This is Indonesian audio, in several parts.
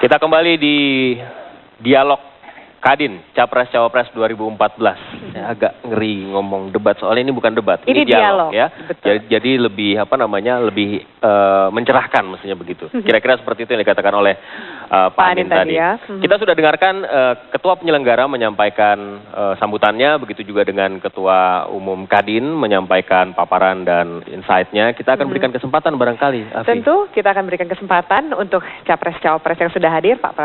Kita kembali di dialog Kadin, Capres-Cawapres 2014. Saya agak ngeri ngomong debat, soalnya ini bukan debat, ini dialog ya. Jadi lebih lebih mencerahkan mestinya begitu. Kira-kira seperti itu yang dikatakan oleh Pak Anin tadi. Ya. Kita sudah dengarkan Ketua Penyelenggara menyampaikan sambutannya, begitu juga dengan Ketua Umum Kadin menyampaikan paparan dan insight-nya. Kita akan berikan kesempatan barangkali, Afi. Tentu kita akan berikan kesempatan untuk Capres-Cawapres yang sudah hadir, Pak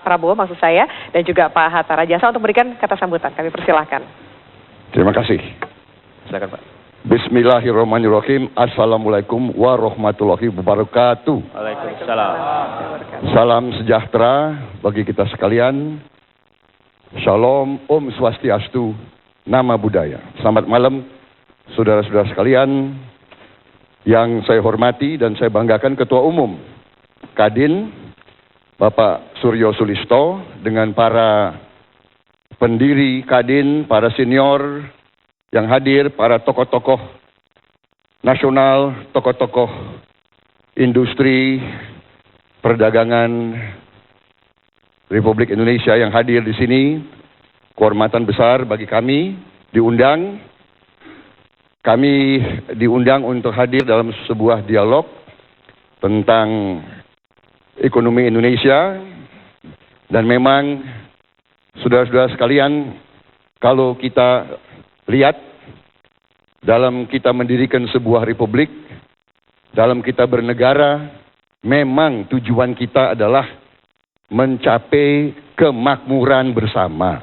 Prabowo maksud saya, dan juga Pak Hatta Rajasa untuk memberikan kata sambutan. Kami persilahkan. Terima kasih. Silakan Pak. Bismillahirrahmanirrahim. Assalamualaikum warahmatullahi wabarakatuh. Waalaikumsalam. Salam sejahtera bagi kita sekalian. Shalom, Om Swastiastu, Nama Budaya. Selamat malam saudara-saudara sekalian yang saya hormati dan saya banggakan, Ketua Umum Kadin Bapak Suryo Sulisto, dengan para pendiri Kadin, para senior yang hadir, para tokoh-tokoh nasional, tokoh-tokoh industri perdagangan Republik Indonesia yang hadir di sini. Kehormatan besar bagi kami diundang. Kami diundang untuk hadir dalam sebuah dialog tentang ekonomi Indonesia. Dan memang saudara-saudara sekalian, kalau kita lihat dalam kita mendirikan sebuah republik, dalam kita bernegara, memang tujuan kita adalah mencapai kemakmuran bersama.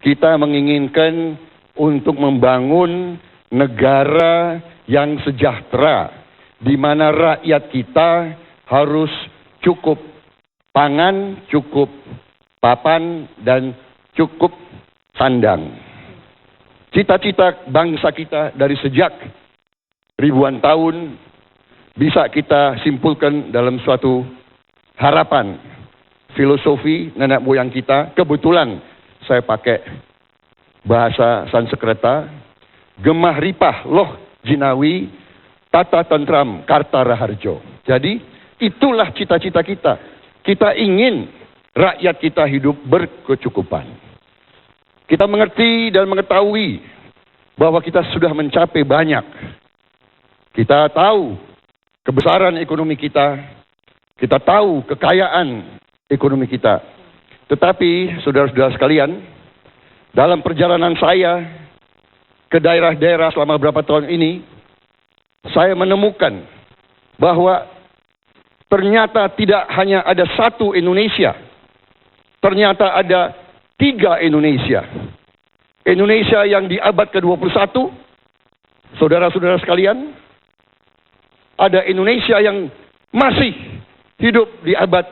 Kita menginginkan untuk membangun negara yang sejahtera, di mana rakyat kita harus cukup pangan, cukup papan, dan cukup sandang. Cita-cita bangsa kita dari sejak ribuan tahun bisa kita simpulkan dalam suatu harapan, filosofi nenek moyang kita. Kebetulan saya pakai bahasa Sanskerta, gemah ripah loh jinawi, tata tentram karta raharjo. Jadi itulah cita-cita kita. Kita ingin rakyat kita hidup berkecukupan. Kita mengerti dan mengetahui bahwa kita sudah mencapai banyak. Kita tahu kebesaran ekonomi kita. Kita tahu kekayaan ekonomi kita. Tetapi saudara-saudara sekalian, dalam perjalanan saya ke daerah-daerah selama beberapa tahun ini, saya menemukan bahwa ternyata tidak hanya ada satu Indonesia, ternyata ada tiga Indonesia. Indonesia yang di abad ke-21, saudara-saudara sekalian, ada Indonesia yang masih hidup di abad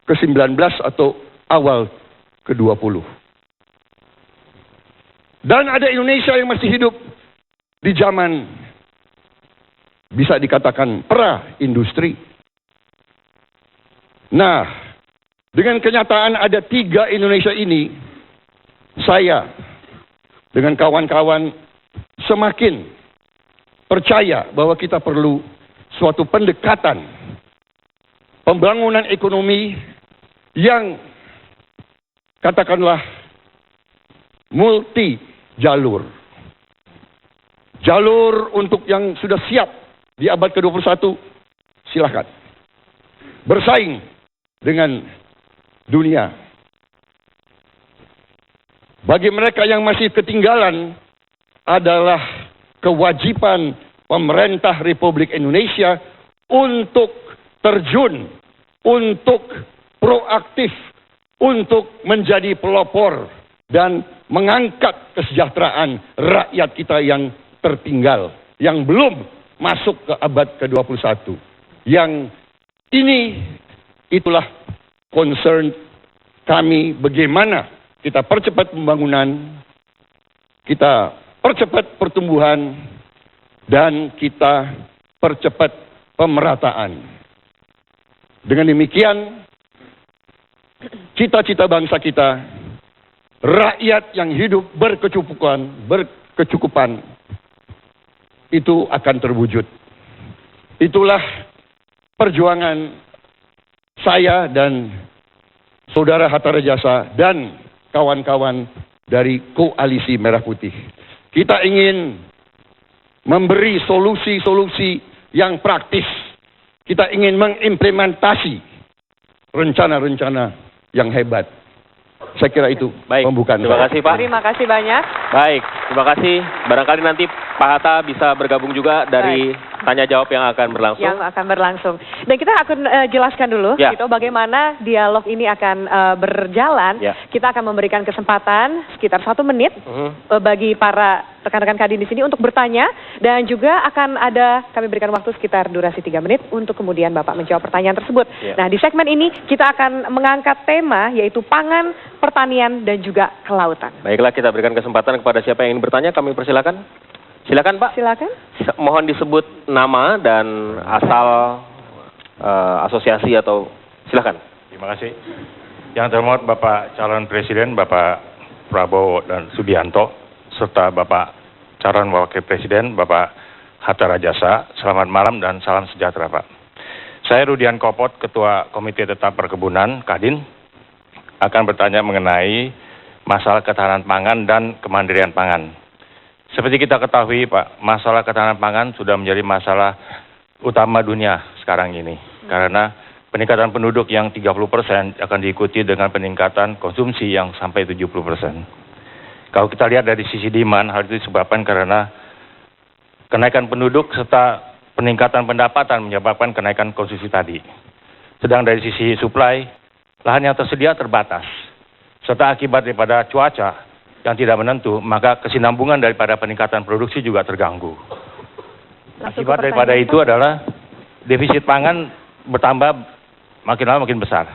ke-19 atau awal ke-20. Dan ada Indonesia yang masih hidup di zaman bisa dikatakan pra-industri. Nah, dengan kenyataan ada tiga Indonesia ini, saya dengan kawan-kawan semakin percaya bahwa kita perlu suatu pendekatan pembangunan ekonomi yang katakanlah multi jalur. Jalur untuk yang sudah siap di abad ke-21, silahkan bersaing dengan dunia. Bagi mereka yang masih ketinggalan, adalah kewajiban pemerintah Republik Indonesia untuk terjun, untuk proaktif, untuk menjadi pelopor dan mengangkat kesejahteraan rakyat kita yang tertinggal, yang belum masuk ke abad ke-21. Yang ini, itulah concern kami, bagaimana kita percepat pembangunan, kita percepat pertumbuhan, dan kita percepat pemerataan. Dengan demikian, cita-cita bangsa kita, rakyat yang hidup berkecukupan, itu akan terwujud. Itulah perjuangan saya dan Saudara Hatta Rajasa dan kawan-kawan dari Koalisi Merah Putih. Kita ingin memberi solusi-solusi yang praktis. Kita ingin mengimplementasi rencana-rencana yang hebat. Saya kira itu pembukaan. Terima kasih Pak. Terima kasih banyak. Baik, terima kasih. Barangkali nanti Pak Hatta bisa bergabung juga dari tanya jawab yang akan berlangsung. Yang akan berlangsung. Dan kita akan jelaskan dulu gitu, bagaimana dialog ini akan berjalan. Kita akan memberikan kesempatan sekitar 1 menit bagi para rekan-rekan Kadin di sini untuk bertanya, dan juga akan ada kami berikan waktu sekitar durasi 3 menit untuk kemudian Bapak menjawab pertanyaan tersebut. Nah, di segmen ini kita akan mengangkat tema yaitu pangan, pertanian, dan juga kelautan. Baiklah, kita berikan kesempatan kepada siapa yang ingin bertanya, kami persilakan. Silakan Pak. Silakan. Mohon disebut nama dan asal asosiasi atau silakan. Terima kasih. Yang terhormat Bapak calon Presiden Bapak Prabowo dan Subianto, serta Bapak calon Wakil Presiden Bapak Hatta Rajasa. Selamat malam dan salam sejahtera Pak. Saya Rudian Kopot, Ketua Komite Tetap Perkebunan Kadin, akan bertanya mengenai masalah ketahanan pangan dan kemandirian pangan. Seperti kita ketahui Pak, masalah ketahanan pangan sudah menjadi masalah utama dunia sekarang ini. Karena peningkatan penduduk yang 30% akan diikuti dengan peningkatan konsumsi yang sampai 70%. Kalau kita lihat dari sisi demand, hal itu disebabkan karena kenaikan penduduk serta peningkatan pendapatan menyebabkan kenaikan konsumsi tadi. Sedang dari sisi supply, lahan yang tersedia terbatas. Serta akibat daripada cuaca yang tidak menentu, maka kesinambungan daripada peningkatan produksi juga terganggu. Akibat daripada itu adalah defisit pangan bertambah makin lama makin besar.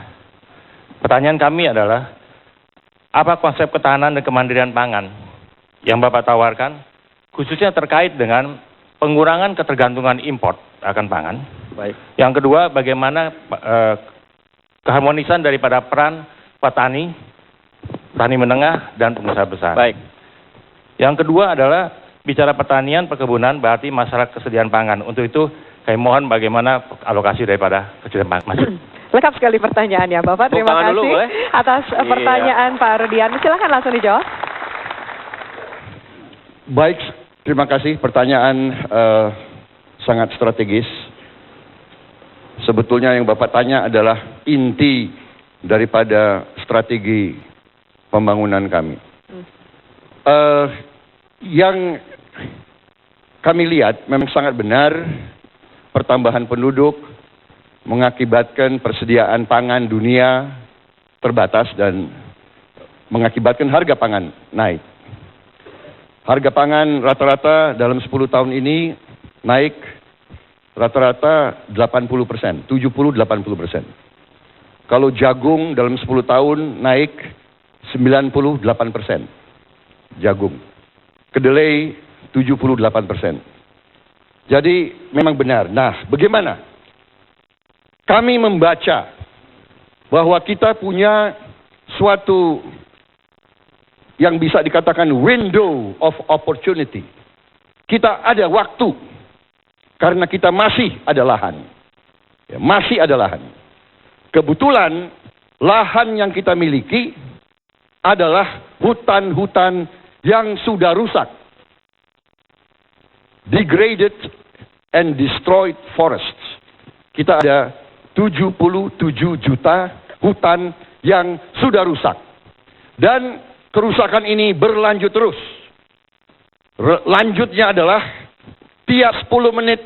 Pertanyaan kami adalah, apa konsep ketahanan dan kemandirian pangan yang Bapak tawarkan, khususnya terkait dengan pengurangan ketergantungan import akan pangan? Baik. Yang kedua, bagaimana keharmonisan daripada peran petani menengah dan pengusaha besar. Baik. Yang kedua adalah bicara pertanian, perkebunan, berarti masalah kesediaan pangan. Untuk itu, kami mohon bagaimana alokasi daripada kesediaan pangan. Lengkap sekali pertanyaannya, Bapak. Terima kasih dulu, atas pertanyaan Pak Rudian. Silakan langsung dijawab. Baik, terima kasih. Pertanyaan sangat strategis. Sebetulnya yang Bapak tanya adalah inti daripada strategi pembangunan kami. Yang kami lihat memang sangat benar, pertambahan penduduk mengakibatkan persediaan pangan dunia terbatas dan mengakibatkan harga pangan naik. Harga pangan rata-rata dalam 10 tahun ini naik rata-rata 80%, 70-80%. Kalau jagung dalam 10 tahun naik 98%. Jagung. Kedelai 78%. Jadi memang benar. Nah, bagaimana? Kami membaca bahwa kita punya suatu yang bisa dikatakan window of opportunity. Kita ada waktu karena kita masih ada lahan. Ya, masih ada lahan. Kebetulan lahan yang kita miliki adalah hutan-hutan yang sudah rusak. Degraded and destroyed forests. Kita ada 77 juta hutan yang sudah rusak. Dan kerusakan ini berlanjut terus. Lanjutnya adalah tiap 10 menit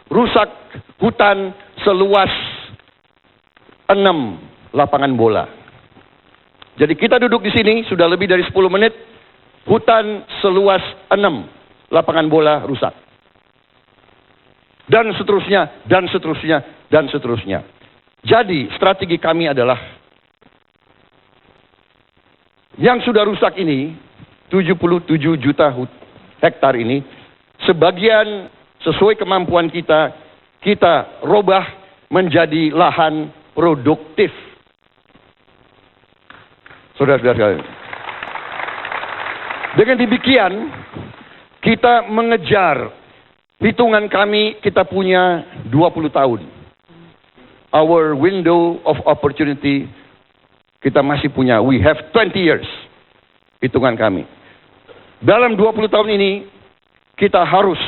rusak hutan seluas 6 lapangan bola. Jadi kita duduk di sini sudah lebih dari 10 menit, hutan seluas 6 lapangan bola rusak. Dan seterusnya, dan seterusnya, dan seterusnya. Jadi strategi kami adalah yang sudah rusak ini, 77 juta hektar ini, sebagian sesuai kemampuan kita, kita robah menjadi lahan produktif. Saudara-saudara sekalian. Dengan demikian, kita mengejar, hitungan kami kita punya 20 tahun. our window of opportunity kita masih punya. We have 20 years, hitungan kami. Dalam 20 tahun ini, kita harus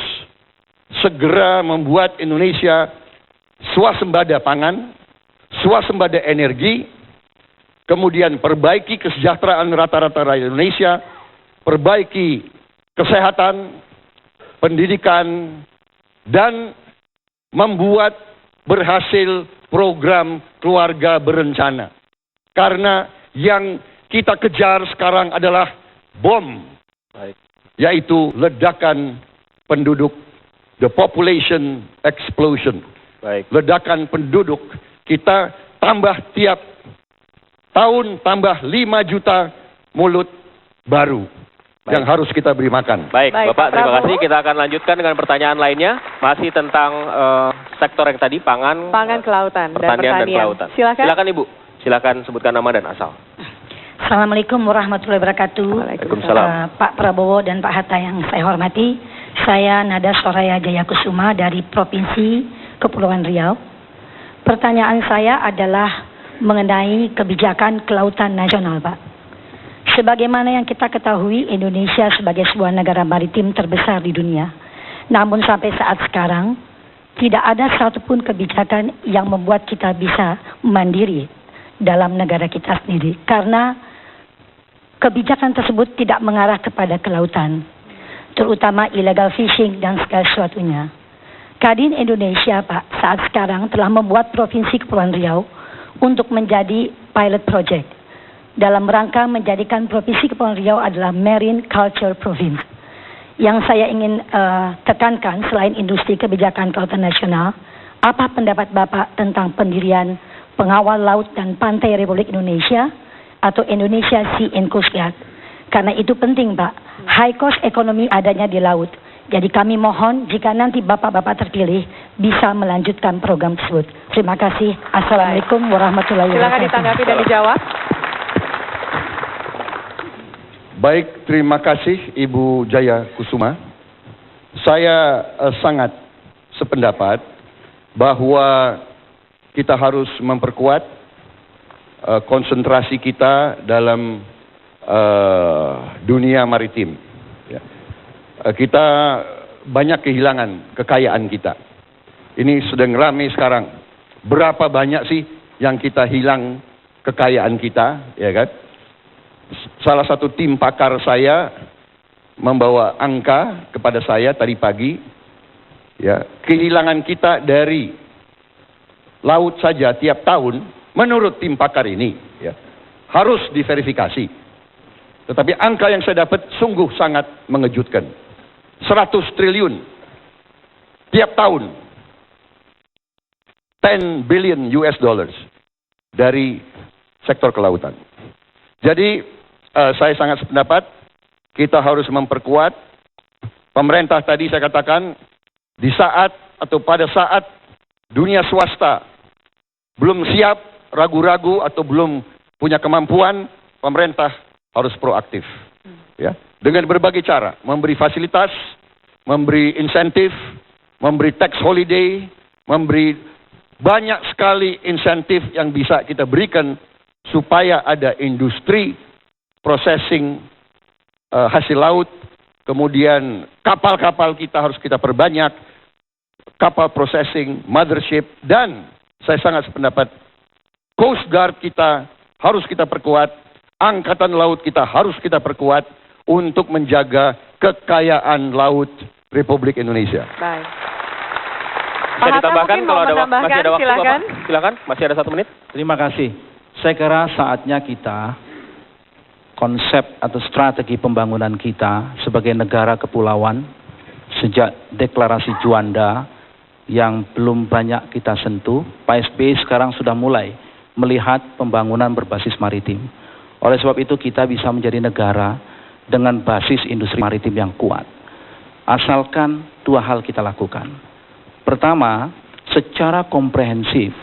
segera membuat Indonesia swasembada pangan, swasembada energi, kemudian perbaiki kesejahteraan rata-rata rakyat Indonesia, perbaiki kesehatan, pendidikan, dan membuat berhasil program keluarga berencana. Karena yang kita kejar sekarang adalah bom, yaitu ledakan penduduk, the population explosion. Ledakan penduduk, kita tambah tiap tahun tambah 5 juta mulut baru yang harus kita beri makan. Baik, Bapak, terima kasih. Kita akan lanjutkan dengan pertanyaan lainnya, masih tentang sektor yang tadi, pangan, kelautan, pertanian dan kelautan. Silakan Ibu, silakan sebutkan nama dan asal. Assalamualaikum warahmatullahi wabarakatuh. Waalaikumsalam. Pak Prabowo dan Pak Hatta yang saya hormati, saya Nada Soraya Jayakusuma dari Provinsi Kepulauan Riau. Pertanyaan saya adalah mengenai kebijakan kelautan nasional, Pak. Sebagaimana yang kita ketahui, Indonesia sebagai sebuah negara maritim terbesar di dunia. Namun sampai saat sekarang, tidak ada satupun kebijakan yang membuat kita bisa mandiri dalam negara kita sendiri. Karena kebijakan tersebut tidak mengarah kepada kelautan, terutama illegal fishing dan segala sesuatunya. Kadin Indonesia, Pak, saat sekarang telah membuat Provinsi Kepulauan Riau untuk menjadi pilot project dalam rangka menjadikan Provinsi Kepulauan Riau adalah Marine Culture Province. Yang saya ingin tekankan selain industri kebijakan kelautan nasional, apa pendapat Bapak tentang pendirian Pengawal Laut dan Pantai Republik Indonesia atau Indonesia Sea and Coast Guard? Karena itu penting, Pak. High cost ekonomi adanya di laut. Jadi kami mohon jika nanti Bapak-Bapak terpilih bisa melanjutkan program tersebut. Terima kasih. Assalamualaikum warahmatullahi wabarakatuh. Silakan ditanggapi dan dijawab. Baik, terima kasih Ibu Jaya Kusuma. Saya sangat sependapat bahwa kita harus memperkuat konsentrasi kita dalam dunia maritim. Kita banyak kehilangan kekayaan kita. Ini sedang ramai sekarang. Berapa banyak sih yang kita hilang kekayaan kita, ya kan? Salah satu tim pakar saya membawa angka kepada saya tadi pagi, ya, kehilangan kita dari laut saja tiap tahun menurut tim pakar ini, ya, harus diverifikasi. Tetapi angka yang saya dapat sungguh sangat mengejutkan. 100 triliun tiap tahun. 10 billion US dollars dari sektor kelautan. Jadi saya sangat sependapat kita harus memperkuat pemerintah. Tadi saya katakan di saat atau pada saat dunia swasta belum siap, ragu-ragu atau belum punya kemampuan, pemerintah harus proaktif, ya, dengan berbagai cara, memberi fasilitas, memberi insentif, memberi tax holiday, memberi banyak sekali insentif yang bisa kita berikan supaya ada industri processing hasil laut, kemudian kapal-kapal kita harus kita perbanyak, kapal processing, mothership, dan saya sangat sependapat Coast Guard kita harus kita perkuat. Angkatan laut kita harus kita perkuat untuk menjaga kekayaan laut Republik Indonesia. Baik. Bisa ditambahkan kalau ada waktu, masih ada waktu, silakan. Bapak. Silakan, masih ada 1 menit. Terima kasih. Saya kira saatnya kita, konsep atau strategi pembangunan kita sebagai negara kepulauan, sejak deklarasi Juanda yang belum banyak kita sentuh, Pak SBY sekarang sudah mulai melihat pembangunan berbasis maritim. Oleh sebab itu kita bisa menjadi negara dengan basis industri maritim yang kuat. Asalkan 2 hal kita lakukan. Pertama, secara komprehensif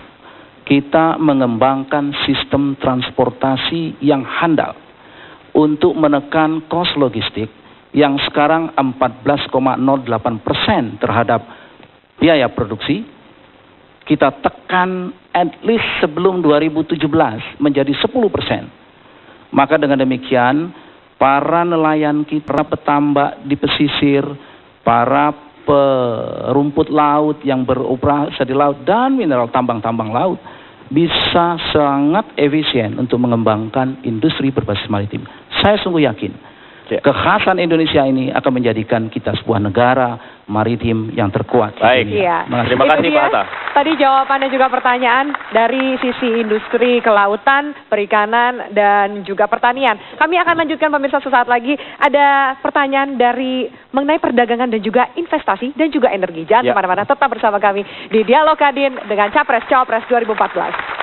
kita mengembangkan sistem transportasi yang handal untuk menekan kos logistik yang sekarang 14,08% terhadap biaya produksi. kita tekan at least sebelum 2017 menjadi 10%. Maka dengan demikian, para nelayan kita, para petambak di pesisir, para perumput laut yang beroperasi di laut dan mineral tambang-tambang laut bisa sangat efisien untuk mengembangkan industri berbasis maritim. Saya sungguh yakin kekhasan Indonesia ini akan menjadikan kita sebuah negara maritim yang terkuat. Baik, terima kasih Pak Hatta. Tadi jawabannya juga pertanyaan dari sisi industri kelautan, perikanan, dan juga pertanian. Kami akan lanjutkan pemirsa sesaat lagi. Ada pertanyaan dari mengenai perdagangan dan juga investasi dan juga energi. Jangan kemana-mana, tetap bersama kami di Dialog Kadin dengan Capres Cawapres 2014.